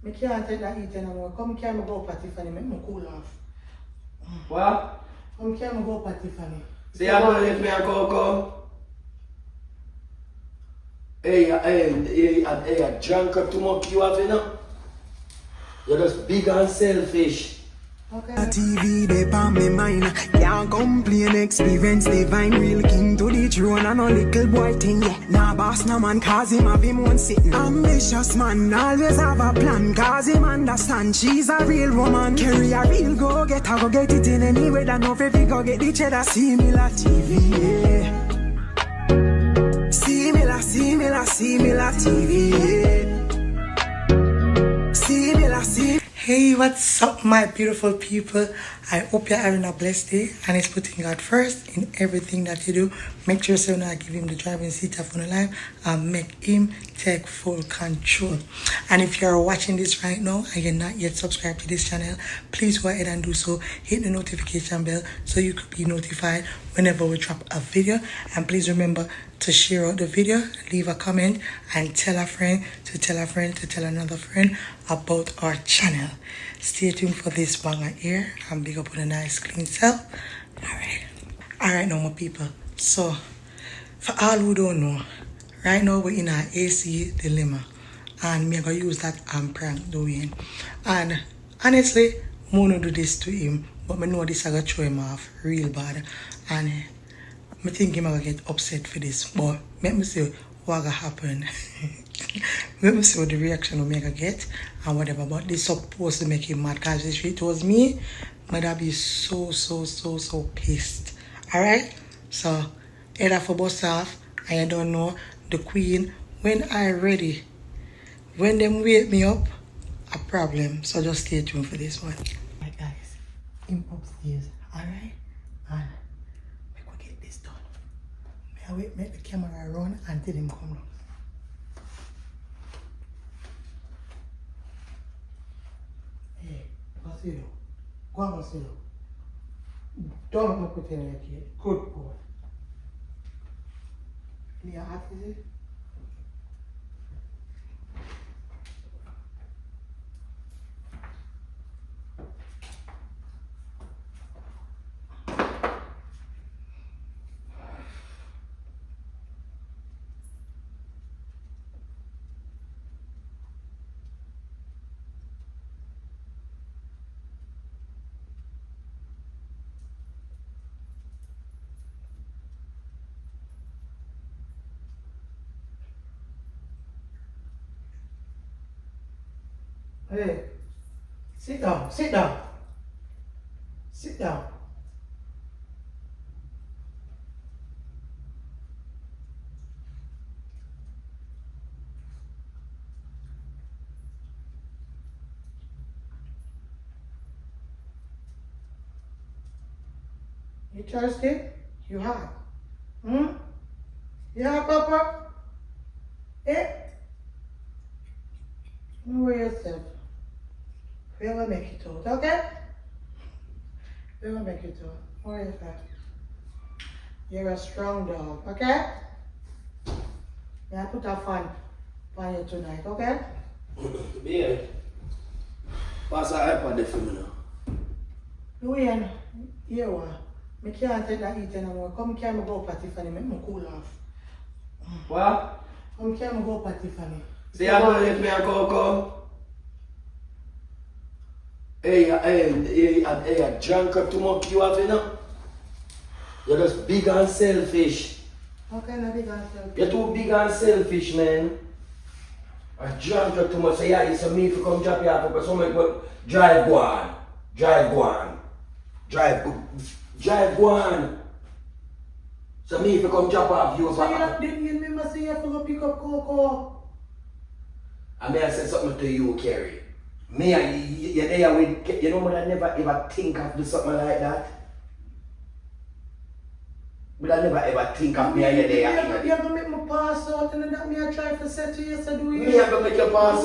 I can't take that eating anymore. Come carry me go up at Tiffany, make me cool off. What? Come carry me go up at Tiffany. See, I'm going to leave me a Coco. Hey, drunk up too much you have, you know? You're just big and selfish. Okay. TV they on me mind. Can't complain, experience divine. Real king to the throne and a little boy thing. Yeah, nah boss no man, cause him have him own sitting. Ambitious man, always have a plan, cause him understand she's a real woman. Carry a real go get her, go get it in any way that no baby go get the cheddar. Similar TV, yeah. Similar TV, yeah. Similar. Hey, what's up my beautiful people? I hope you're having a blessed day and it's putting God first in everything that you do. Make sure you now give him the driving seat of your life and make him take full control. And if you're watching this right now and you're not yet subscribed to this channel, please go ahead and do so. Hit the notification bell so you could be notified whenever we drop a video. And please remember to share out the video, leave a comment, and tell a friend to tell a friend to tell another friend about our channel. Stay tuned for this banger here and big up on a nice clean self. Alright now my people. So for all who don't know, right now we're in an AC dilemma and me gonna use that and prank Dwayne. And honestly, I wanna do this to him, but I know this I gonna throw him off real bad. And I think I'm gonna get upset for this, but let me see what gonna happen. Let me see what the reaction will make I get and whatever. But this supposed to make him mad because if it was me, I'd be so pissed. Alright? So either for bust off, I don't know the queen when I ready. When them wake me up, a problem. So just stay tuned for this one. Alright guys, him upstairs, alright? And get this done. May I wait, make the camera run until him come down. Hey, what's it? Go on, what's it? Don't look at any kid. Good boy. Any heart is it? Hey, sit down, sit down. Sit down. You thirsty? You hot? You hot, Papa? Eh? Don't worry yourself. We will make it out, okay? We will make it out. Don't worry yourself. You're a strong dog, okay? Yeah, put a fan on you tonight, okay? Yeah. Pass that iPad there for me now. Dwayne, here what? I can't take that eating anymore. Come carry me go up at Tiffany, make me cool off. What? Come carry me go up at Tiffany. See, I'm going to leave me a Coco. Hey, drunk up too much you have, you know? You're just big and selfish. How can I be big and selfish? You're too big and selfish, man. I drunk up too much, so yeah, it's a me to come drop you off because somebody go drive go on. So me if you come drop off you. So you didn't give me my say you have to go pick up Coco. I may have said something to you, Kerry. Me and you there with, you know what, I never ever think of do something like that. But I never ever think of me and you there. You're going to make me pass out and that me I try to say to you, so do you? Me I'm going to make you pass out.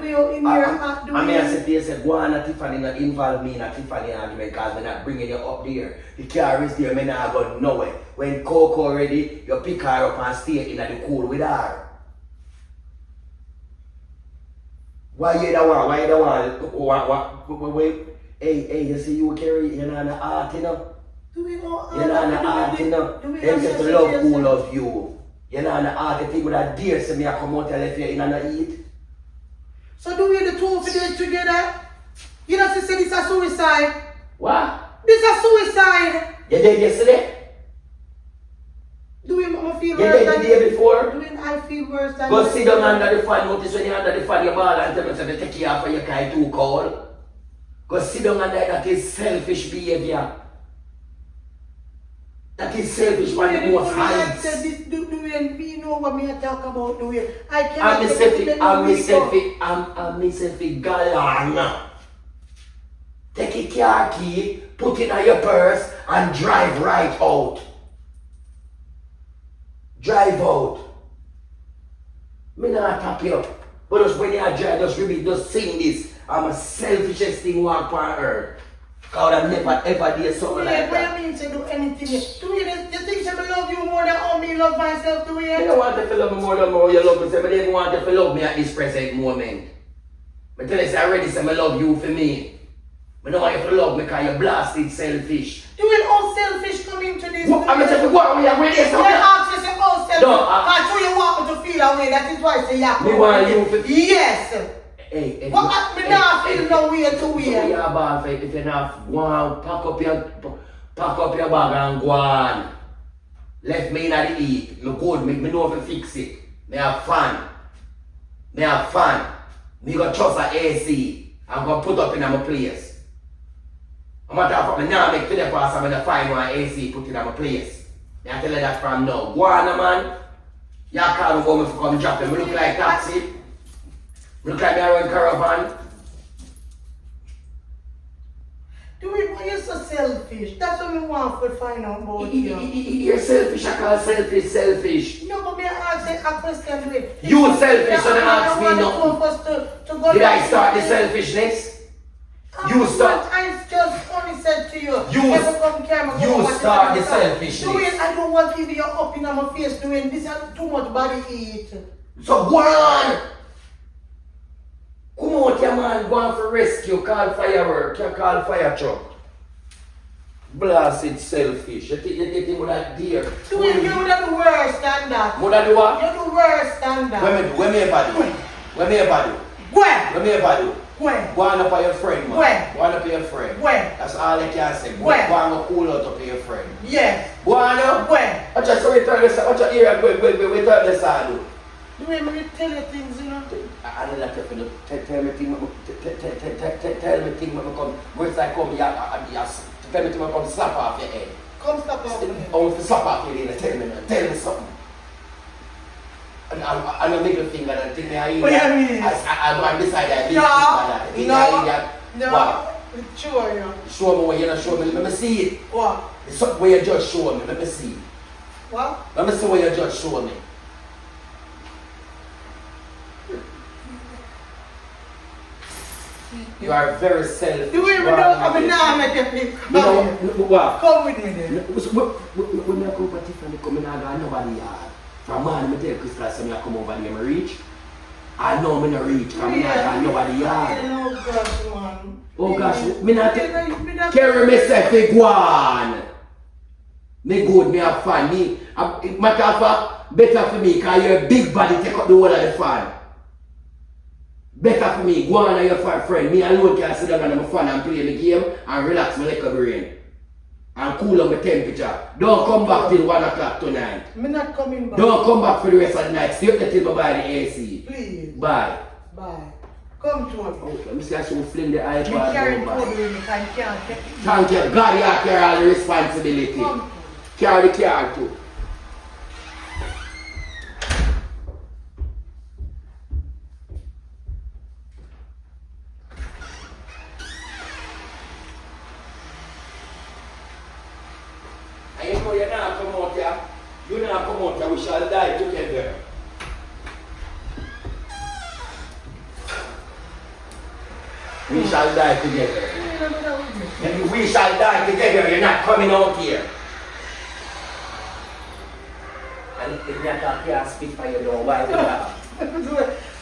Do you in your heart? I mean I said to you, said, go on a Tiffany, not involve me in a Tiffany argument because I'm not bringing you up there. The car is there, I'm not going nowhere. When Coco ready, you pick her up and stay in the cool with her. Why you don't want? Why you don't want? Wait. Hey, you see you carry, you're not an art, you know? You're not an art, you know? Them just love who love you. You're not an art, you think with a dear so me I come out and let you in and eat. So do we the two of them together? You know, she said it's a suicide. What? This is a suicide. You did yesterday? Do we feel You worse did than the day before? Do I feel worse than Go sit down under the fan, notice when you're under the fan, your ball and tell me to take you off for your car too cold. Go sit down under that is selfish behavior. That is selfish by the most heights. Do we know what me talk about? Do we? I'm selfish galan. Take a car key, put it in your purse and drive right out. Drive out. Me not tap you up. But just when you drive, just repeat, just sing this. I'm a selfishest thing walk on earth. God, I never ever did something like that. What do you mean to do anything? Do you think I love you more than how me love myself? Do you? I don't want to love me more than more you love me, but I don't want to love me at this present moment. But tell you, I already say I love you for me. I don't want you to love me because you're blasted selfish. You will all selfish come into this. I'm going to say, what are we away there? You ask yourself, all selfish. No, I'm sure you want me to feel away. That is why I say, yeah. Me want you to... Yes. Hey, What me not feel no way to way. So you're bad if you're not go on, pack up your bag and go on. Left me in the eat. Me good, me know how to fix it. Me have fun. Me go trust a AC. I'm gonna put up in my place. I'm gonna talk about me now make to the pass, I'm gonna find one AC, put it in my place. Me I tell you that from now. Go on, man. You call me for come drop me. Me look like taxi. Look like me around caravan. Do it why you're so selfish? That's what we want to find out about you. You're selfish, I call selfish. No, but me ask a question to it. You selfish, so don't ask me nothing. Did I start the selfishness? You start. I just only said to you. You start the selfishness. Doing, I don't want to give you up in my face doing this has too much body heat. So go on. Come out your man, go on for rescue, call firework, you call fire truck. Blasted selfish. You think with that deer. Doing you are the worst than that. What I do what? You're the worst than that. Where me ever do? Where? Where me ever do? Where? Go on up on your friend, man. Where? Go on up on your friend. Where? That's all I can say. Where? Go on cool out up on your friend. Yes. Go on up. Where? Watch out, so we turn this, watch out here, we turn this on. You want me to tell you things, you know? I don't like to tell me things, tell me things when I come, once I come, tell me things when I come slap off your head. Come slap off your head. I want to slap off your head, tell me something. And a middle finger, and I think I hear that. I'm beside that. No. What? Sure, yeah. Show me what you're not showing me, let me see it. What? It's something where you just show me, let me see. What? Let me see what you just show me. You are very selfish. Do we even know? I mean, now I make you feel. What? Come with me then. When I come to Tiffany, come in, I got nobody yard. From man, I tell Crystal, so I come over there, I reach. I know I'm not reach, because I got nobody yard. Oh gosh, man. Oh gosh, me not carry myself a guan. Me good, me have fun. Matter of fact, better for me, because you're a big body, take up the whole of the fun. Better for me, go on and your friend. Me alone can sit down on my phone and play the game and relax my little brain. And cool on my temperature. Don't come back till 1 o'clock tonight. I'm not coming back. Don't come back for the rest of the night. Stay up there till I buy the AC. Please. Bye. Bye. Come to me. Okay, let me see I should fling the iPad. You carry Kobe with me, I can't. Thank you. God, you carry all the responsibility. Come. Carry the car too. And you know you're not come out here. You're not come out here. We shall die together. We shall die together. And we shall die together. You're not coming out here. And if you're not here, speak for you, don't why do that?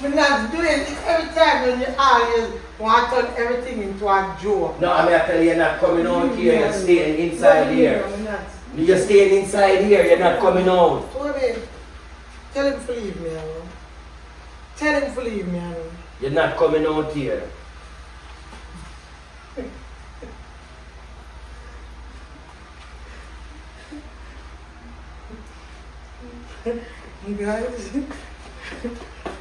I'm not doing it every time when you always want to turn everything into a joke. No, I mean I tell you, you're not coming out here, you're staying inside here. You're staying inside here, you're not coming out. Tell him to leave me alone. Tell him to leave me alone. You're not coming out here. Guys,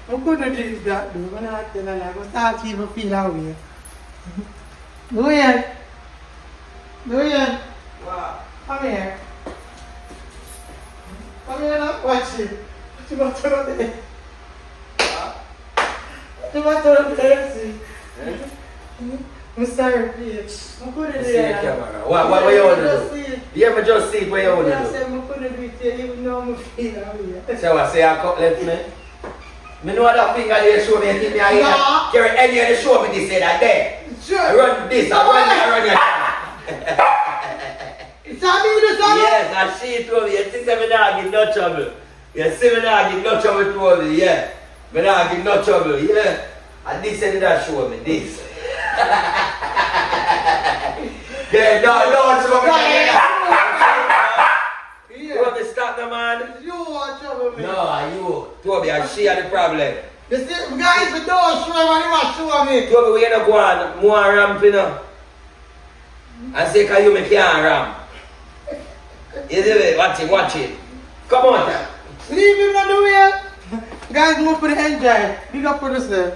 I'm gonna do that though. I'm not gonna lie. I'm gonna start to even feel that way. Luyan, Wow. come here. Come here now, watch it. What you got to do there? What you got to do there, see? I'm sorry, please. I'm gonna do See the that. camera. What you want to do? You ever just see what you want to I do? said I'm gonna do it here, even though I'm feel that way. So I say I cut left me. Me know that finger there show me, give me a No. Carry any of the show me this head and there. Sure. I run this, I run your Sammy, you do something? Yes, I see it over. You think me not give no trouble. You see me not give no trouble to me, yeah. Me not give no trouble, yeah. And this head that show me, this. Yeah, no, show me. Toby, stop the man. You want trouble, man. No, you. Toby, and she are the problem. You see, guys, the door show him and he must show me. Toby, we ain't go on more ramp, you know. And say, can you make your ramp? You see it? Watch it. Come on. Leave him on the way. Guys, move for the enjoy. Big up for this.